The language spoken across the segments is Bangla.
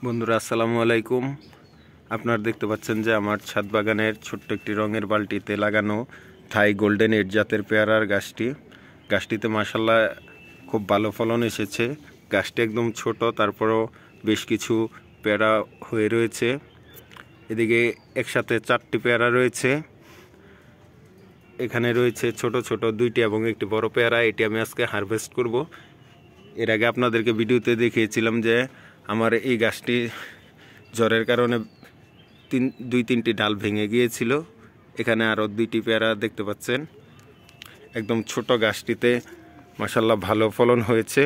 বন্ধুরা আসসালামু আলাইকুম। আপনারা দেখতে পাচ্ছেন যে আমার ছাদ বাগানের ছোট্ট একটি রঙের বালতিতে লাগানো থাই গোল্ডেন এড জাতের পেয়ারার গাছটিতে মাশাআল্লাহ খুব ভালো ফলন এসেছে। গাছটি একদম ছোট, তারপরেও বেশ কিছু পেয়ারা হয়ে রয়েছে। এদিকে একসাথে 4টি পেয়ারা রয়েছে। এখানে রয়েছে ছোট ছোট 2টি এবং একটি বড় পেয়ারা। এটি আমি আজকে হারভেস্ট করব। এর আগে আপনাদেরকে ভিডিওতে দেখিয়েছিলাম যে আমার এই গাছটি জ্বরের কারণে 2-3টি ডাল ভেঙে গিয়েছিল। এখানে আরও 2টি পেয়ারা দেখতে পাচ্ছেন। একদম ছোট গাছটিতে মাশাআল্লাহ ভালো ফলন হয়েছে।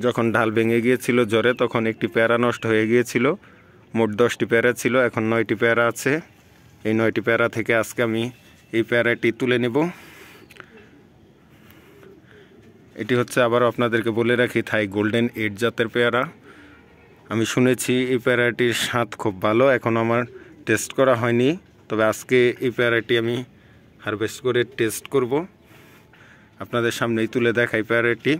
যখন ডাল ভেঙে গিয়েছিল জ্বরে, তখন একটি পেয়ারা নষ্ট হয়ে গিয়েছিল। মোট 10টি পেয়ারা ছিল, এখন 9টি পেয়ারা আছে। এই 9টি পেয়ারা থেকে আজকে আমি এই পেয়ারাটি তুলে নেব। এটি হচ্ছে, আবারও আপনাদেরকে বলে রাখি, থাই গোল্ডেন এড জাতের পেয়ারা। আমি শুনেছি এই পেয়ারাটির স্বাদ খুব ভালো, এখন আমার টেস্ট করা হয়নি, তবে আজকে এই পেয়ারাটি আমি হারভেস্ট করে টেস্ট করব। আপনাদের সামনেই তুলে দেখাই পেয়ারাটি।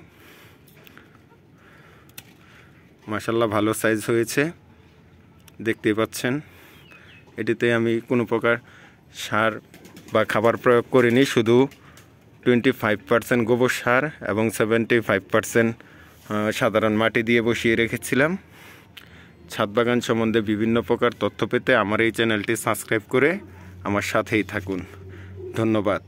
মাশাআল্লাহ ভালো সাইজ হয়েছে, দেখতেই পাচ্ছেন। এটিতে আমি কোনো প্রকার সার বা খাবার প্রয়োগ করিনি, শুধু 25% গোবর সার এবং 75% সাধারণ মাটি দিয়ে বসিয়ে রেখেছিলাম। ছাদ বাগান সম্বন্ধে বিভিন্ন প্রকার তথ্য পেতে আমার এই চ্যানেলটি সাবস্ক্রাইব করে আমার সাথেই থাকুন। ধন্যবাদ।